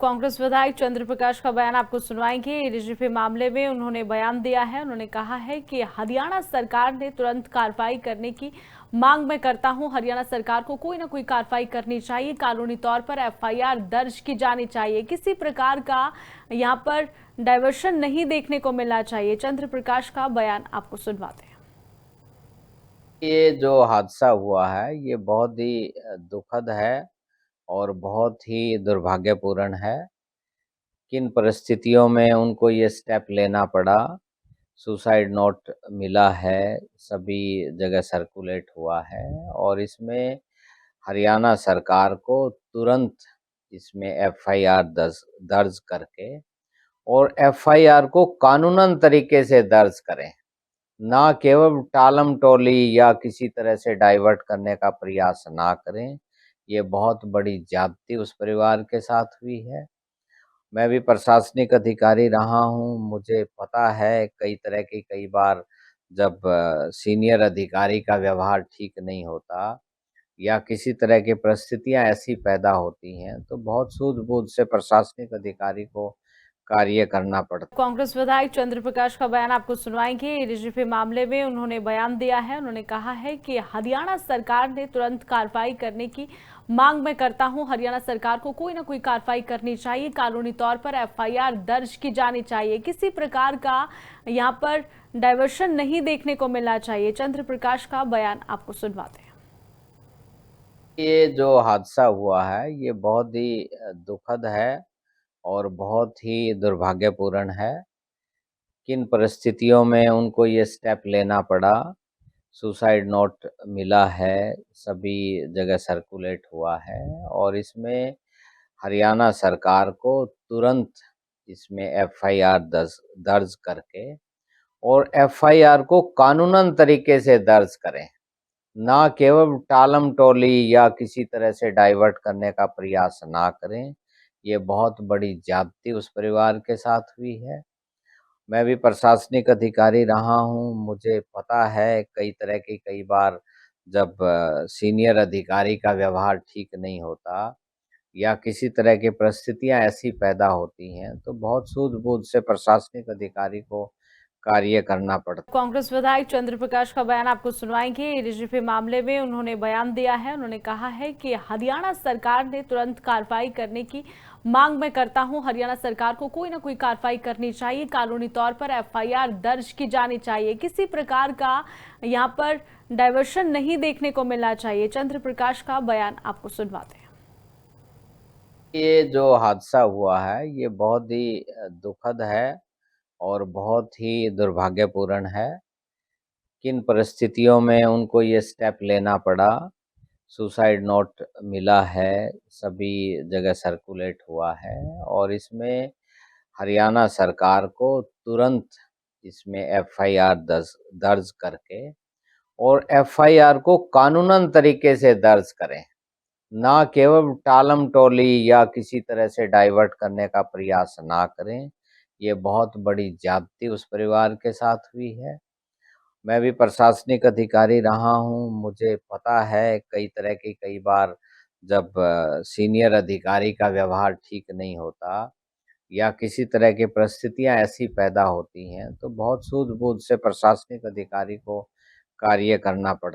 कांग्रेस विधायक चंद्र प्रकाश का बयान आपको सुनवाएंगे। डीजीपी मामले में उन्होंने बयान दिया है। उन्होंने कहा है कि हरियाणा सरकार ने तुरंत कार्रवाई करने की मांग मैं करता हूं। हरियाणा सरकार को कोई ना कोई कार्रवाई करनी चाहिए, कानूनी तौर पर एफआईआर दर्ज की जानी चाहिए। किसी प्रकार का यहां पर डायवर्शन नहीं देखने को मिलना चाहिए। चंद्र प्रकाश का बयान आपको सुनवाते हैं। ये जो हादसा हुआ है ये बहुत ही दुखद है और बहुत ही दुर्भाग्यपूर्ण है। किन परिस्थितियों में उनको ये स्टेप लेना पड़ा। सुसाइड नोट मिला है, सभी जगह सर्कुलेट हुआ है और इसमें हरियाणा सरकार को तुरंत इसमें एफआईआर दर्ज करके और एफआईआर को कानूनन तरीके से दर्ज करें, ना केवल टालम-टोली या किसी तरह से डाइवर्ट करने का प्रयास ना करें। ये बहुत बड़ी ज्यादती उस परिवार के साथ हुई है। मैं भी प्रशासनिक अधिकारी रहा हूँ, मुझे पता है कई बार जब सीनियर अधिकारी का व्यवहार ठीक नहीं होता या किसी तरह की परिस्थितियाँ ऐसी पैदा होती हैं, तो बहुत सूझबूझ से प्रशासनिक अधिकारी को कार्य करना पड़ता है। कांग्रेस विधायक चंद्र प्रकाश का बयान आपको सुनवाएंगे। डीजीपी मामले में उन्होंने बयान दिया है। उन्होंने कहा है कि हरियाणा सरकार ने तुरंत कार्रवाई करने की मांग मैं करता हूं। हरियाणा सरकार को कोई ना कोई कार्रवाई करनी चाहिए, कानूनी तौर पर एफआईआर दर्ज की जानी चाहिए। किसी प्रकार का यहां पर डायवर्शन नहीं देखने को मिलना चाहिए। चंद्र प्रकाश का बयान आपको सुनवाते हैं। ये जो हादसा हुआ है ये बहुत ही दुखद है और बहुत ही दुर्भाग्यपूर्ण है। किन परिस्थितियों में उनको ये स्टेप लेना पड़ा। सुसाइड नोट मिला है, सभी जगह सर्कुलेट हुआ है और इसमें हरियाणा सरकार को तुरंत इसमें एफआईआर दर्ज करके और एफआईआर को कानूनन तरीके से दर्ज करें, ना केवल टालम-टोली या किसी तरह से डाइवर्ट करने का प्रयास ना करें। ये बहुत बड़ी ज्यादती उस परिवार के साथ हुई है। मैं भी प्रशासनिक अधिकारी रहा हूँ, मुझे पता है कई बार जब सीनियर अधिकारी का व्यवहार ठीक नहीं होता या किसी तरह की परिस्थितियाँ ऐसी पैदा होती हैं, तो बहुत सूझबूझ से प्रशासनिक अधिकारी को कार्य करना पड़ता है। कांग्रेस विधायक चंद्र प्रकाश का बयान आपको सुनवाएंगे। डीजीपी मामले में उन्होंने बयान दिया है। उन्होंने कहा है कि हरियाणा सरकार ने तुरंत कार्रवाई करने की मांग मैं करता हूं। हरियाणा सरकार को कोई ना कोई कार्रवाई करनी चाहिए, कानूनी तौर पर एफआईआर दर्ज की जानी चाहिए। किसी प्रकार का यहां पर डायवर्शन नहीं देखने को मिलना चाहिए। चंद्र प्रकाश का बयान आपको सुनवाते हैं। ये जो हादसा हुआ है ये बहुत ही दुखद है और बहुत ही दुर्भाग्यपूर्ण है। किन परिस्थितियों में उनको ये स्टेप लेना पड़ा। सुसाइड नोट मिला है, सभी जगह सर्कुलेट हुआ है और इसमें हरियाणा सरकार को तुरंत इसमें एफआईआर दर्ज करके और एफआईआर को कानूनन तरीके से दर्ज करें, ना केवल टालम-टोली या किसी तरह से डाइवर्ट करने का प्रयास ना करें। ये बहुत बड़ी ज्यादती उस परिवार के साथ हुई है। मैं भी प्रशासनिक अधिकारी रहा हूँ, मुझे पता है कई बार जब सीनियर अधिकारी का व्यवहार ठीक नहीं होता या किसी तरह की परिस्थितियाँ ऐसी पैदा होती हैं, तो बहुत सूझबूझ से प्रशासनिक अधिकारी को कार्य करना पड़ता है।